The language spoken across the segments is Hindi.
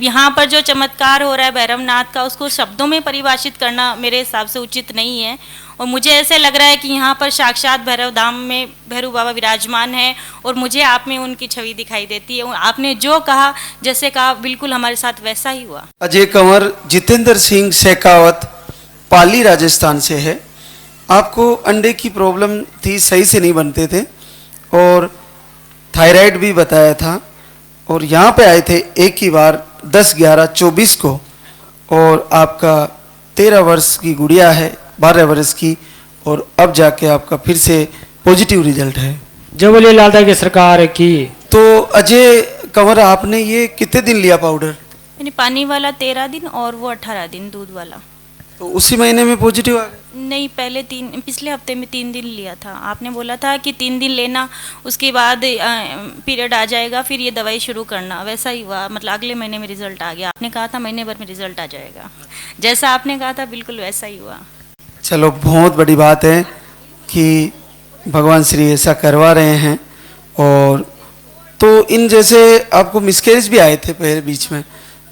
यहाँ पर जो चमत्कार हो रहा है भैरवनाथ का, उसको शब्दों में परिभाषित करना मेरे हिसाब से उचित नहीं है। और मुझे ऐसे लग रहा है कि यहाँ पर साक्षात भैरव धाम में भैरव बाबा विराजमान है और मुझे आप में उनकी छवि दिखाई देती है। आपने जो कहा, जैसे कहा, बिल्कुल हमारे साथ वैसा ही हुआ। अजय कंवर जितेंद्र सिंह शेखावत, पाली राजस्थान से है। आपको अंडे की प्रॉब्लम थी, सही से नहीं बनते थे और थायराइड भी बताया था और यहाँ पे आए थे एक ही बार 10/11/24 को और आपका 13 वर्ष की गुड़िया है, 12 वर्ष की, और अब जाके आपका फिर से पॉजिटिव रिजल्ट है। जो बोले लादा की सरकार की। तो अजय कंवर, आपने ये कितने दिन लिया पाउडर? मैंने पानी वाला 13 दिन और वो 18 दिन दूध वाला। तो उसी महीने में पॉजिटिव आ गया? नहीं, पिछले हफ्ते में 3 दिन लिया था। आपने बोला था कि 3 दिन लेना, उसके बाद पीरियड आ जाएगा, फिर ये दवाई शुरू करना। वैसा ही हुआ, मतलब अगले महीने में रिजल्ट आ गया। आपने कहा था महीने भर में रिजल्ट आ जाएगा, जैसा आपने कहा था बिल्कुल वैसा ही हुआ। चलो, बहुत बड़ी बात है कि भगवान श्री ऐसा करवा रहे हैं। और तो इन जैसे आपको मिसकैरेज भी आए थे पहले बीच में,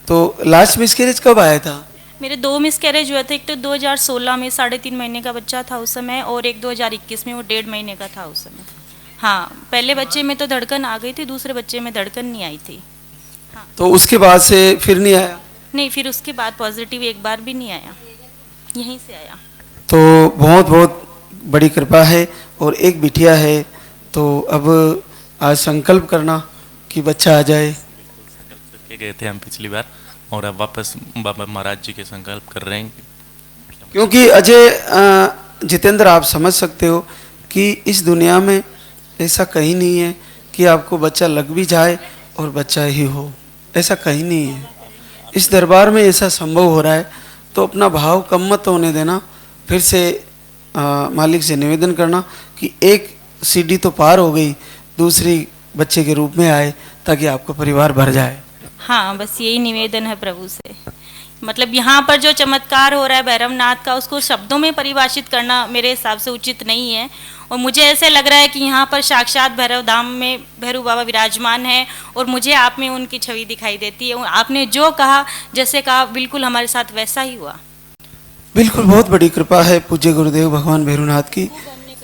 तो लास्ट मिसकैरेज कब आया था? मेरे 2 मिसकैरेज हुए थे। एक तो 2016 में 3.5 महीने का बच्चा था उस समय, और एक 2021 में वो 1.5 महीने का था उस समय। हाँ, पहले बच्चे में तो धड़कन आ गई थी, दूसरे बच्चे में धड़कन नहीं आई थी। हाँ। तो उसके बाद से फिर नहीं आया? नहीं, फिर उसके बाद पॉजिटिव एक बार भी नहीं आया, यहीं से आया। तो बहुत बहुत बड़ी कृपा है और एक बिटिया है। तो अब आज संकल्प करना कि बच्चा आ जाए। संकल्प करके गए थे हम पिछली बार और अब वापस बाबा महाराज जी के संकल्प कर रहे हैं। क्योंकि अजय जितेंद्र, आप समझ सकते हो कि इस दुनिया में ऐसा कहीं नहीं है कि आपको बच्चा लग भी जाए और बच्चा ही हो, ऐसा कहीं नहीं है। इस दरबार में ऐसा संभव हो रहा है, तो अपना भाव कम मत होने देना। फिर से मालिक से निवेदन करना कि एक सीढ़ी तो पार हो गई, दूसरी बच्चे के रूप में आए ताकि आपका परिवार भर जाए। हाँ, बस यही निवेदन है प्रभु से। मतलब यहाँ पर जो चमत्कार हो रहा है भैरवनाथ का, उसको शब्दों में परिभाषित करना मेरे हिसाब से उचित नहीं है। और मुझे ऐसे लग रहा है कि यहाँ पर साक्षात भैरव धाम में भैरव बाबा विराजमान है और मुझे आप में उनकी छवि दिखाई देती है। आपने जो कहा, जैसे कहा, बिल्कुल हमारे साथ वैसा ही हुआ। बिल्कुल, बहुत बड़ी कृपा है पूज्य गुरुदेव भगवान भैरवनाथ की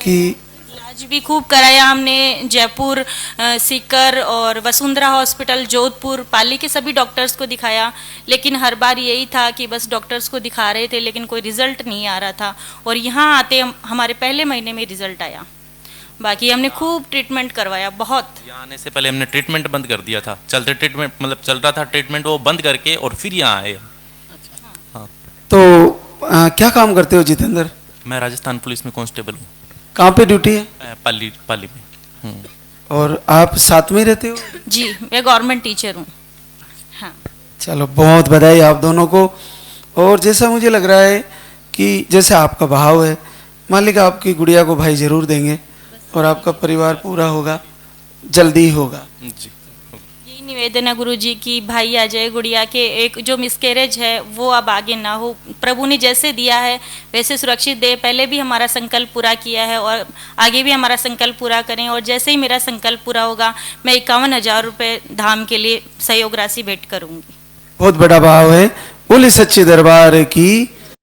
कि इलाज भी खूब कराया हमने। जयपुर, सीकर और वसुंधरा हॉस्पिटल, जोधपुर, पाली के सभी डॉक्टर्स को दिखाया, लेकिन हर बार यही था कि बस डॉक्टर्स को दिखा रहे थे लेकिन कोई रिजल्ट नहीं आ रहा था। और यहाँ आते हमारे पहले महीने में रिजल्ट आया। बाकी हमने खूब ट्रीटमेंट करवाया, बहुत। यहाँ आने से पहले हमने ट्रीटमेंट बंद कर दिया था। चलते ट्रीटमेंट, मतलब चल रहा था ट्रीटमेंट, वो बंद करके और फिर यहाँ आए। हाँ। तो क्या काम करते हो जितेंद्र? मैं राजस्थान पुलिस में कांस्टेबल हूँ। कहाँ पे ड्यूटी है? पाली में। और आप साथ में रहते हो? जी, मैं गवर्नमेंट टीचर हूँ। हाँ। चलो, बहुत बधाई आप दोनों को। और जैसा मुझे लग रहा है कि जैसे आपका भाव है, मालिक आपकी गुड़िया को भाई जरूर देंगे और आपका परिवार पूरा होगा, जल्दी ही होगा। जी, यही निवेदन है गुरु जी की भाई आ जाए, गुड़िया के एक जो मिसकैरेज है वो अब आगे ना हो। प्रभु ने जैसे दिया है वैसे सुरक्षित दे। पहले भी हमारा संकल्प पूरा किया है और आगे भी हमारा संकल्प पूरा करें। और जैसे ही मेरा संकल्प पूरा होगा, मैं 51,000 रुपये धाम के लिए सहयोग राशि भेंट करूंगी। बहुत बड़ा भाव है। बोले सच्चे दरबार की।